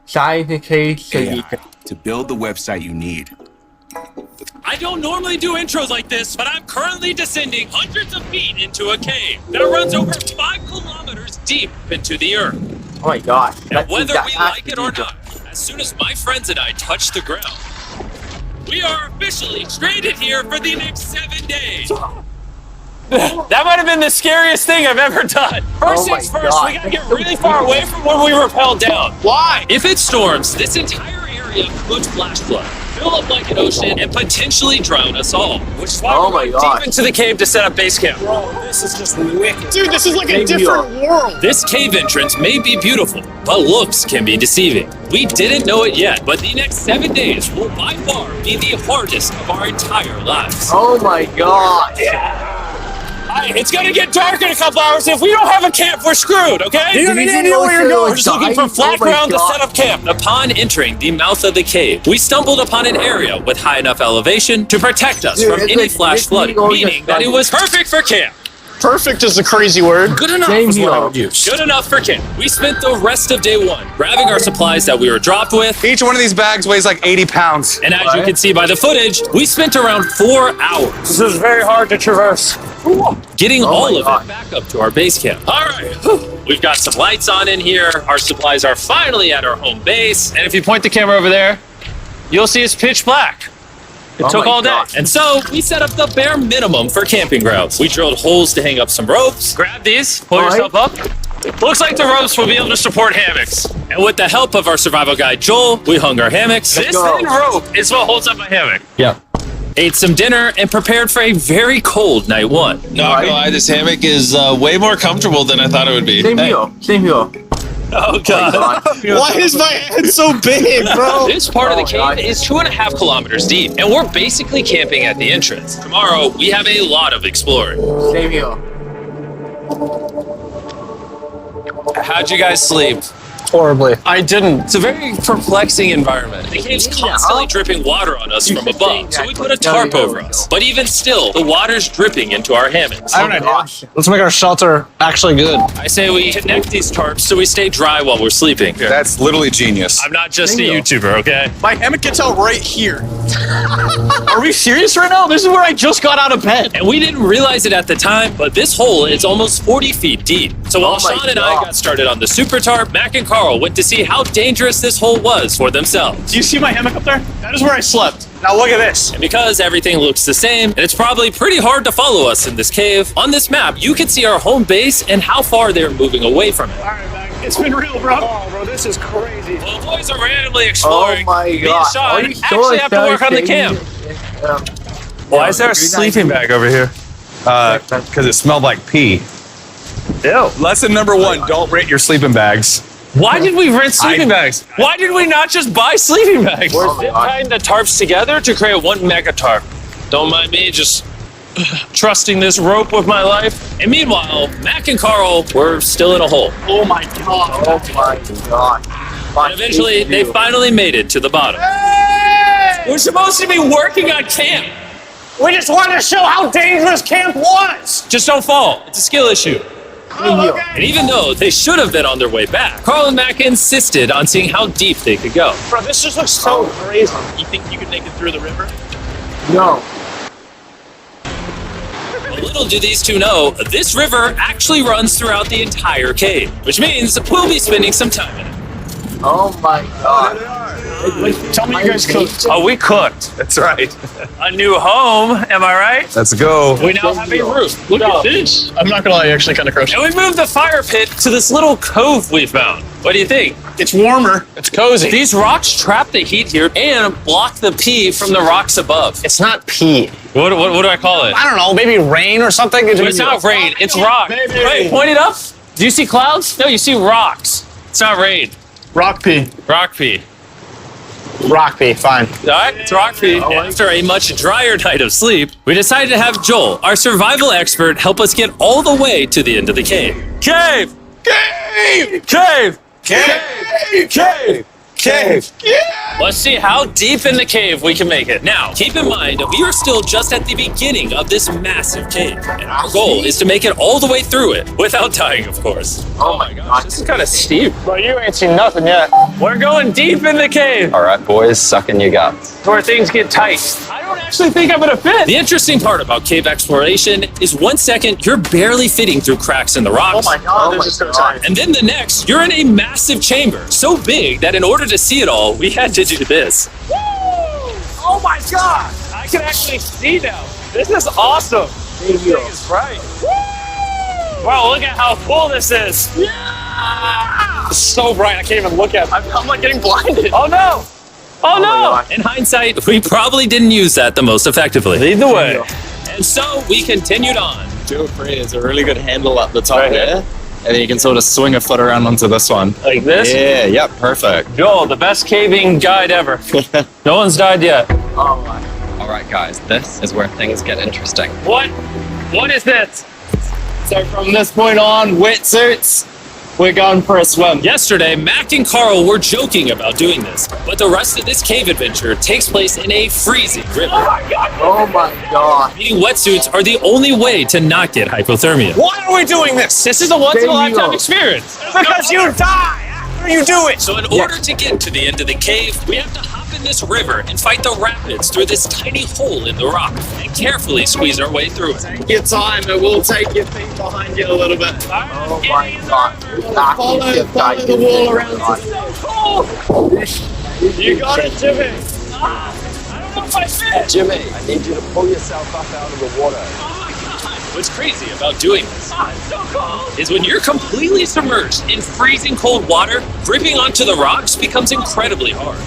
Size the cage so you AI can. to build the website you need. I don't normally do intros like this, but I'm currently descending hundreds of feet into a cave that runs over 5 kilometers deep into the earth. Oh my god. And whether we like it or not, as soon as my friends and I touch the ground, we are officially stranded here for the next 7 days. That might have been the scariest thing I've ever done. First things first, we gotta get really far away from where we rappelled down. Why? If it storms, this entire area could flash flood, fill up like an ocean, and potentially drown us all. Which is why we're going deep into the cave to set up base camp. Bro, this is just wicked. Dude, this is like a different world. This cave entrance may be beautiful, but looks can be deceiving. We didn't know it yet, but the next 7 days will by far be the hardest of our entire lives. Oh my god. It's gonna get dark in a couple hours. If we don't have a camp, we're screwed, okay? You don't even know where you're going. We're just looking for flat ground to set up camp. Upon entering the mouth of the cave, we stumbled upon an area with high enough elevation to protect us from any flash flooding, meaning that it was perfect for camp. Perfect is a crazy word. Good enough is what I would use. Good enough for camp. We spent the rest of day 1 grabbing our supplies that we were dropped with. Each one of these bags weighs like 80 pounds. And as you can see by the footage, we spent around 4 hours. This is very hard to traverse. Getting all of it back up to our base camp. All right, we've got some lights on in here. Our supplies are finally at our home base. And if you point the camera over there, you'll see it's pitch black. It took all day. And so we set up the bare minimum for camping grounds. We drilled holes to hang up some ropes. Grab these, pull yourself up. Looks like the ropes will be able to support hammocks. And with the help of our survival guide, Joel, we hung our hammocks. This thin rope is what holds up my hammock. Yeah. Ate some dinner and prepared for a very cold night 1. Not gonna lie, this hammock is way more comfortable than I thought it would be. Same here. Oh god. Why is my head so big, bro? This part of the cave is 2.5 kilometers deep, and we're basically camping at the entrance. Tomorrow, we have a lot of exploring. Same here. How'd you guys sleep? Horribly. I didn't. It's a very perplexing environment. The cave's constantly dripping water on us from above, so we put a tarp over us. But even still, the water's dripping into our hammocks. I have an idea. Let's make our shelter actually good. I say we connect these tarps so we stay dry while we're sleeping. That's literally genius. I'm not just a YouTuber, okay? My hammock gets out right here. Are we serious right now? This is where I just got out of bed. And we didn't realize it at the time, but this hole is almost 40 feet deep. So while Sean and I got started on the super tarp, Mac and Carl went to see how dangerous this hole was for themselves. Do you see my hammock up there? That is where I slept. Now look at this. And because everything looks the same, and it's probably pretty hard to follow us in this cave, on this map, you can see our home base and how far they're moving away from it. All right, man. It's been real, bro. Oh, bro, this is crazy. Well, the boys are randomly exploring. Oh my god. Me and Sean actually have to work on the camp. Why is there a sleeping bag over here? Because it smelled like pee. Ew. Lesson number 1, don't rent your sleeping bags. Why did we rent sleeping bags? Why did we not just buy sleeping bags? We're zip tying the tarps together to create one mega tarp. Don't mind me just trusting this rope with my life. And meanwhile, Mac and Carl were still in a hole. Oh my god. Oh my god. And eventually, they finally made it to the bottom. We're supposed to be working on camp. We just wanted to show how dangerous camp was. Just don't fall. It's a skill issue. And even though they should have been on their way back, Carl and Mac insisted on seeing how deep they could go. Bro, this just looks so crazy. You think you could make it through the river? No. Little do these two know, this river actually runs throughout the entire cave, which means we'll be spending some time in it. Oh my god. Tell me you guys cooked. Oh, we cooked. That's right. A new home, am I right? Let's go. We now have a roof. Look at this. I'm not gonna lie, actually kind of crushed. And we moved the fire pit to this little cove we found. What do you think? It's warmer. It's cozy. These rocks trap the heat here and block the pee from the rocks above. It's not pee. What do I call it? I don't know, maybe rain or something? It's not rain, it's rock. Wait, point it up. Do you see clouds? No, you see rocks. It's not rain. Rock pee. Rock pee. Rock pee, fine. All right, it's rock pee. After a much drier night of sleep, we decided to have Joel, our survival expert, help us get all the way to the end of the cave. Cave! Cave! Cave! Cave! Cave! Cave. Let's see how deep in the cave we can make it. Now, keep in mind that we are still just at the beginning of this massive cave, and our goal is to make it all the way through it without dying, of course. Oh my god. This is kind of steep. But you ain't seen nothing yet. We're going deep in the cave. All right, boys, suck in your guts. Where things get tight. I don't actually think I'm gonna fit. The interesting part about cave exploration is 1 second you're barely fitting through cracks in the rocks. Oh my god, Oh this is my so God. tight. And then the next, you're in a massive chamber, so big that in order to see it all, we had to do this. Oh my god! I can actually see now. This is awesome. This thing is bright. Wow, look at how cool this is. Yeah! It's so bright, I can't even look at it. I'm like getting blinded. Oh no! Oh no! my God. In hindsight, we probably didn't use that the most effectively. Lead the way. And so we continued on. Do it free. It's a really good handle up the top there. And then you can sort of swing a foot around onto this one. Like this? Yeah, yep, perfect. Joel, the best caving guide ever. No one's died yet. Oh my. All right, guys, this is where things get interesting. What? What is this? So from this point on, wetsuits, we're going for a swim. Yesterday, Mac and Carl were joking about doing this, but the rest of this cave adventure takes place in a freezing river. Oh my god. Needing wetsuits are the only way to not get hypothermia. Why are we doing this? This is a once-in-a-lifetime Daniel. experience. Because you die after you do it. So in order to get to the end of the cave, we have to hop in this river and fight the rapids through this tiny hole in the rock and carefully squeeze our way through it. Take your time, it will take your feet behind you a little bit. Oh my god. Follow the wall around You got it, Jimmy. I don't know if I fit. Jimmy, I need you to pull yourself up out of the water. What's crazy about doing this is when you're completely submerged in freezing cold water, gripping onto the rocks becomes incredibly hard.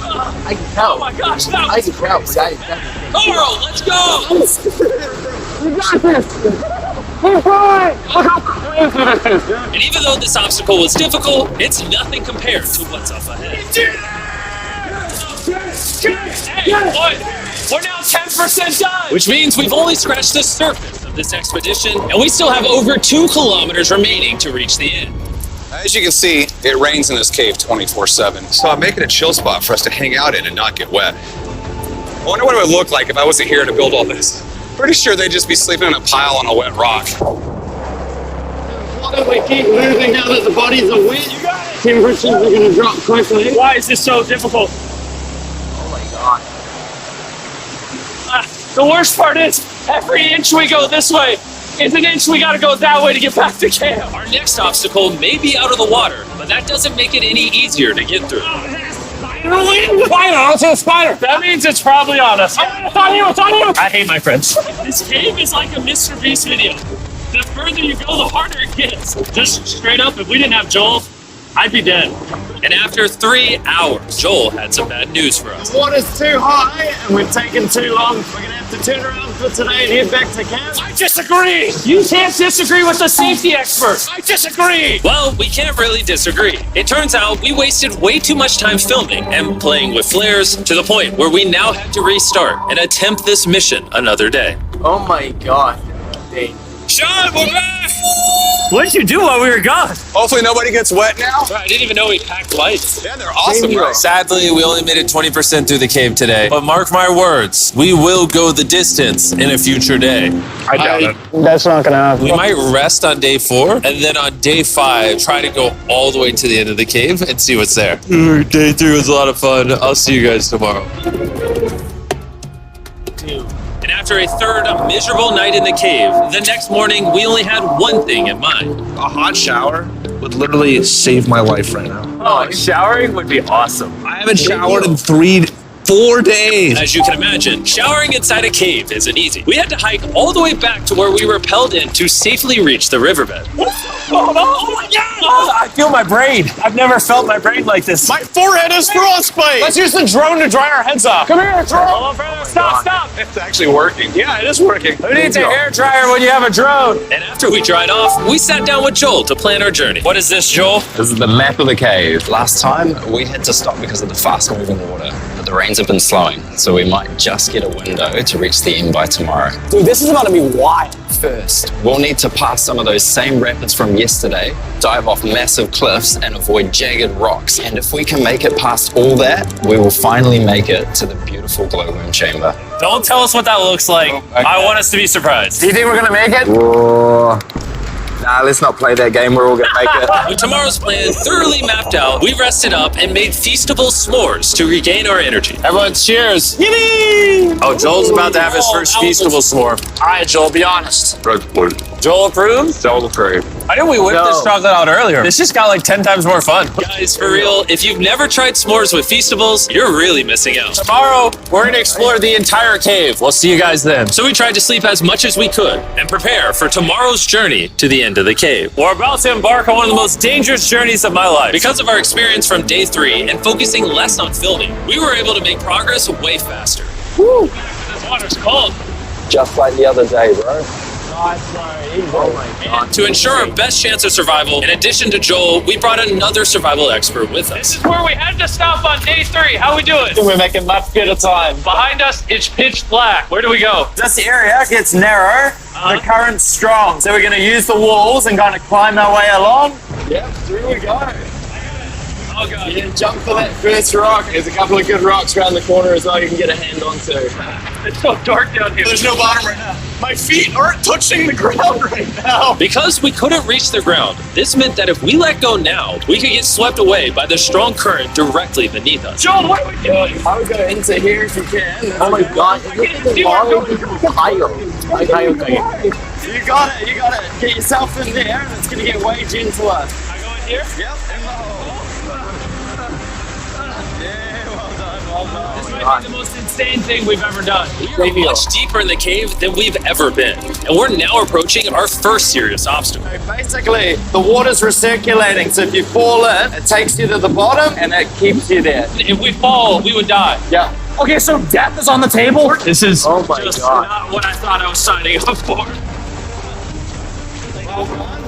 I can tell. Oh my gosh, that I was can tell. crazy. But that is definitely. Carl, let's go! And even though this obstacle was difficult, it's nothing compared to what's up ahead. Hey, boy, we're now 10% done! Which means we've only scratched the surface of this expedition, and we still have over 2 kilometers remaining to reach the end. As you can see, it rains in this cave 24/7. So I'm making a chill spot for us to hang out in and not get wet. I wonder what it would look like if I wasn't here to build all this. Pretty sure they'd just be sleeping in a pile on a wet rock. Why don't we keep moving now that the bodies are wet? You got it. Temperatures are going to drop quickly. Why is this so difficult? Oh my god. The worst part is, every inch we go this way is an inch we gotta go that way to get back to camp. Our next obstacle may be out of the water, but that doesn't make it any easier to get through. Spider! I don't see a spider. That means it's probably on us. It's on you! It's on you! I hate my friends. This cave is like a Mr. Beast video. The further you go, the harder it gets. Just straight up, if we didn't have Joel, I'd be dead. And after 3 hours, Joel had some bad news for us. The water's too high and we've taken too long. We're gonna have to turn around for today and head back to camp. I disagree! You can't disagree with the safety expert! I disagree! Well, we can't really disagree. It turns out we wasted way too much time filming and playing with flares to the point where we now have to restart and attempt this mission another day. Oh my god. Dang. Sean, we're back! What did you do while we were gone? Hopefully nobody gets wet now. I didn't even know we packed lights. Yeah, they're awesome, right? Sadly, we only made it 20% through the cave today. But mark my words, we will go the distance in a future day. I doubt it. That's not gonna happen. We might rest on day 4, and then on day 5, try to go all the way to the end of the cave and see what's there. Day 3 was a lot of fun. I'll see you guys tomorrow. And after a third miserable night in the cave, the next morning we only had one thing in mind. A hot shower would literally save my life right now. Oh, showering would be awesome. I haven't showered in 4 days. As you can imagine, showering inside a cave isn't easy. We had to hike all the way back to where we rappelled in to safely reach the riverbed. Oh my god! I feel my brain. I've never felt my brain like this. My forehead is frostbite. Let's use the drone to dry our heads off. Come here, drone. Hold on, brother. Stop. It's actually working. Yeah, it is working. Who needs a hair dryer when you have a drone? And after we dried off, we sat down with Joel to plan our journey. What is this, Joel? This is the map of the cave. Last time, we had to stop because of the fast-moving water, but the rains have been slowing, so we might just get a window to reach the end by tomorrow. Dude, this is about to be wild. First, we'll need to pass some of those same rapids from yesterday, dive off off massive cliffs and avoid jagged rocks. And if we can make it past all that, we will finally make it to the beautiful glowworm chamber. Don't tell us what that looks like. I want us to be surprised. Do you think we're gonna make it? Nah, let's not play that game. We're all gonna make it. With tomorrow's plan thoroughly mapped out, we rested up and made feastable s'mores to regain our energy. Everyone cheers. Yippee! Oh, Joel's about to have his first feastable s'more. All right, Joel, be honest. Joel approves? Joel approved. I knew we whipped this chocolate out earlier. This just got like 10 times more fun. Guys, for real, if you've never tried s'mores with feastables, you're really missing out. Tomorrow, we're gonna explore the entire cave. We'll see you guys then. So we tried to sleep as much as we could and prepare for tomorrow's journey to the end of the cave. We're about to embark on one of the most dangerous journeys of my life. Because of our experience from day 3 and focusing less on filming, we were able to make progress way faster. Woo! This water's cold. Just like the other day, bro. Oh my god. To ensure our best chance of survival, in addition to Joel, we brought another survival expert with This us. is where we had to stop on day 3. How we doing? We're making much better time. Behind us, it's pitch black. Where do we go? This area gets narrow, the current's strong, so we're going to use the walls and kind of climb our way along. Yep, through we go. Oh god. You can jump for that first rock. There's a couple of good rocks around the corner as well you can get a hand onto. It's so dark down here. There's no bottom right now. My feet aren't touching the ground right now. Because we couldn't reach the ground, this meant that if we let go now, we could get swept away by the strong current directly beneath us. Joel, what are we doing? I would go into here if you can. Oh my god. see where I'm going. You got it. Get yourself in there and it's going to get way gentler. I go in here? Yep, in the hole. Yeah, well done. This might be the most insane thing we've ever done. We're much deeper in the cave than we've ever been, and we're now approaching our first serious obstacle. Basically, the water's recirculating, so if you fall in, it takes you to the bottom and it keeps you there. If we fall, we would die. Yeah. Okay, so death is on the table. This is Oh my just god. not what I thought I was signing up for.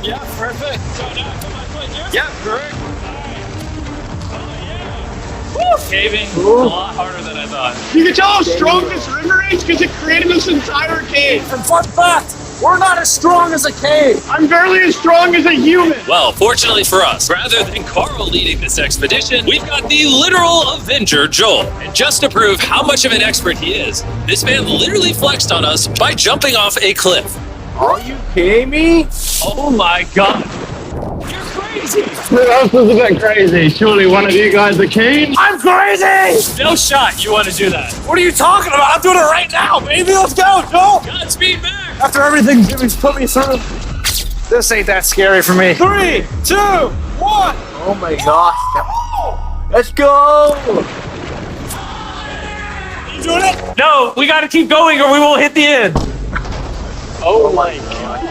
Yeah, perfect. Yeah, correct. Caving is a lot harder than I thought. You can tell how strong this river is because it created this entire cave. And fun fact, we're not as strong as a cave. I'm barely as strong as a human. Well, fortunately for us, rather than Carl leading this expedition, we've got the literal Avenger, Joel. And just to prove how much of an expert he is, this man literally flexed on us by jumping off a cliff. Are you kidding me? Oh my god. You're crazy. This is a bit crazy. Surely one of you guys are keen? I'm crazy. No shot you want to do that. What are you talking about? I'm doing it right now, baby. Let's go, Joel. Godspeed, Mac. After everything Jimmy's put me through, this ain't that scary for me. 3, 2, 1. Oh my gosh. Let's go! You doing it? No, we got to keep going or we won't hit the end. Oh my god.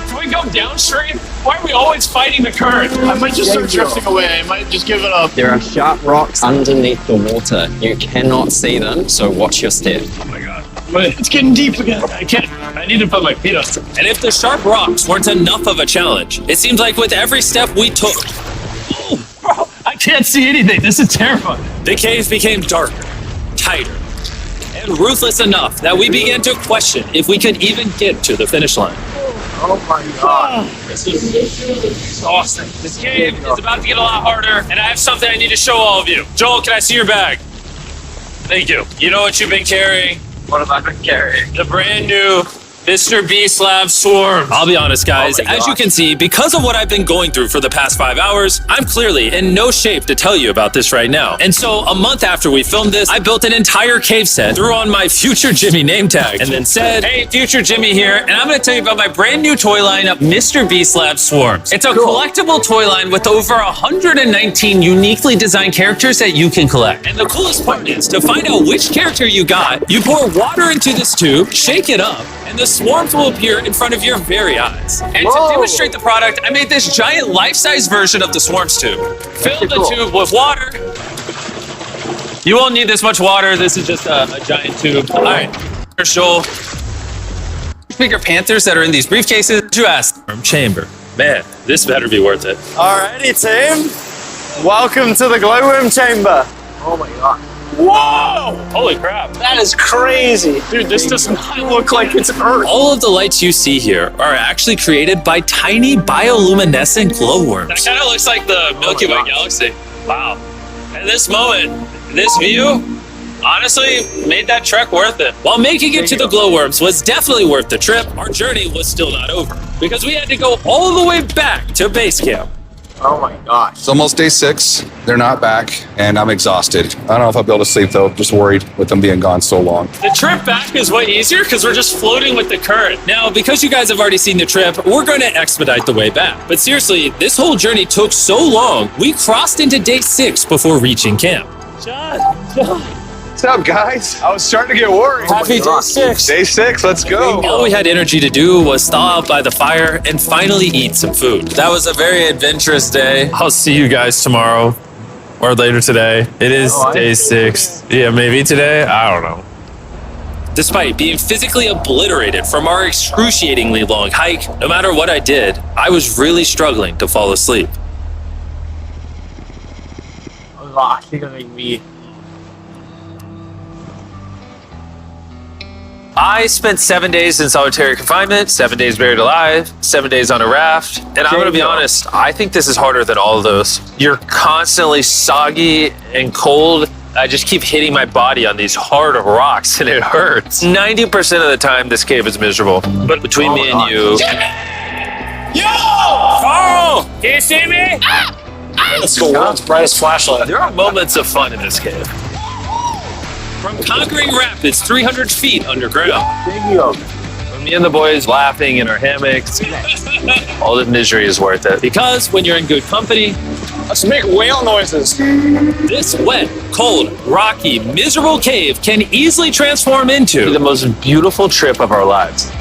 Can we go downstream? Why are we always fighting the current? I might just start drifting away. I might just give it up. There are sharp rocks underneath the water. You cannot see them, so watch your step. Oh my god. Wait, it's getting deep again. I can't. I need to put my feet on. And if the sharp rocks weren't enough of a challenge, it seems like with every step we took, Oh, bro, I can't see anything. This is terrifying. the cave became darker, tighter, and ruthless enough that we began to question if we could even get to the finish line. Oh my god. This is exhausting. This cave is about to get a lot harder, and I have something I need to show all of you. Joel, can I see your bag? Thank you. You know what you've been carrying? What have I been carrying? The brand new Mr. Beast Lab Swarm. I'll be honest, guys, Oh my as you gosh. can see, because of what I've been going through for the past 5 hours, I'm clearly in no shape to tell you about this right now. And so a month after we filmed this, I built an entire cave set, threw on my Future Jimmy name tag, and then said, hey, Future Jimmy here, and I'm gonna tell you about my brand new toy line of Mr. Beast Lab Swarms. It's a collectible toy line with over 119 uniquely designed characters that you can collect. And the coolest part is, to find out which character you got, you pour water into this tube, shake it up, and the swarms will appear in front of your very eyes. And to Whoa. demonstrate the product, I made this giant life-size version of the swarms tube. Fill the cool. tube with water. You won't need this much water. This is just a giant tube. All right, Joel. Bigger panthers that are in these briefcases. You asked. Chamber. Man, this better be worth it. Alrighty, team. Welcome to the glowworm chamber. Oh my god. Whoa! Holy crap. That is crazy. Dude, this does not look like it's Earth. All of the lights you see here are actually created by tiny bioluminescent glowworms. That kind of looks like the Milky Way galaxy. Wow. And this moment, this view, honestly, made that trek worth it. While making it to the glowworms was definitely worth the trip, our journey was still not over because we had to go all the way back to base camp. Oh my gosh. It's almost day 6. They're not back, and I'm exhausted. I don't know if I'll be able to sleep, though. Just worried with them being gone so long. The trip back is way easier because we're just floating with the current. Now, because you guys have already seen the trip, we're going to expedite the way back. But seriously, this whole journey took so long, we crossed into day 6 before reaching camp. What's up, guys? I was starting to get worried. Happy day 6. Day 6, let's go. All we had energy to do was thaw out by the fire and finally eat some food. That was a very adventurous day. I'll see you guys tomorrow or later today. It is day 6. Yeah, maybe today. I don't know. Despite being physically obliterated from our excruciatingly long hike, no matter what I did, I was really struggling to fall asleep. I spent 7 days in solitary confinement, 7 days buried alive, 7 days on a raft, and I'm gonna be honest, I think this is harder than all of those. You're constantly soggy and cold. I just keep hitting my body on these hard rocks and it hurts. 90% of the time, this cave is miserable. But between me and you... Yo! Carl! Can you see me? Let's go. World's brightest flashlight. There are moments of fun in this cave. From conquering rapids 300 feet underground. From me and the boys laughing in our hammocks. All the misery is worth it. Because when you're in good company, Let's make whale noises. this wet, cold, rocky, miserable cave can easily transform into the most beautiful trip of our lives.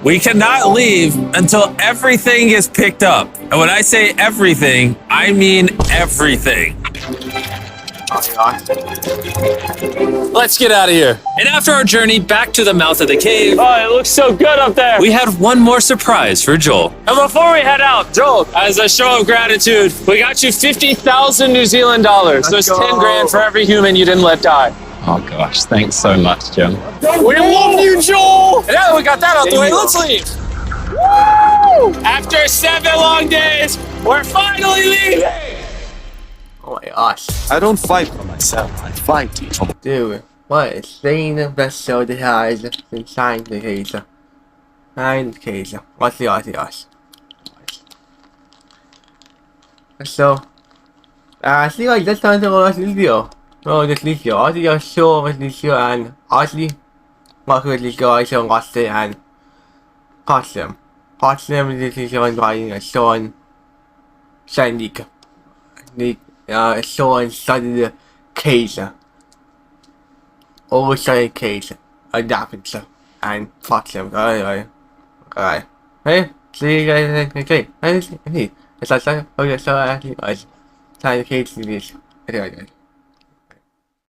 We cannot leave until everything is picked up. And when I say everything, I mean everything. Let's get out of here. And after our journey back to the mouth of the cave, Oh, it looks so good up there. we had one more surprise for Joel. And before we head out, Joel, as a show of gratitude, we got you 50,000 New Zealand dollars. There's 10 grand for every human you didn't let die. Oh gosh, thanks so much, Jim. We love you, Joel. And now that we got that out the way, let's leave. Woo! After 7 long days, we're finally leaving. Oh my gosh. I don't fight for myself. I fight you. Dude, what is saying the best show that has been signed the case? Signed the case. What's the odds? So, I see like that's time to watch this video. Oh, this video. I see your show with this video and honestly, what could this guy show watch it and watch them. Watch them this video and writing a show on Sunday. Show on Sunday case. Oversized case. Adapting stuff and watch them. Alright. Hey, see you guys next week. Hey, it's like, okay, so I actually was trying to case this. Anyway.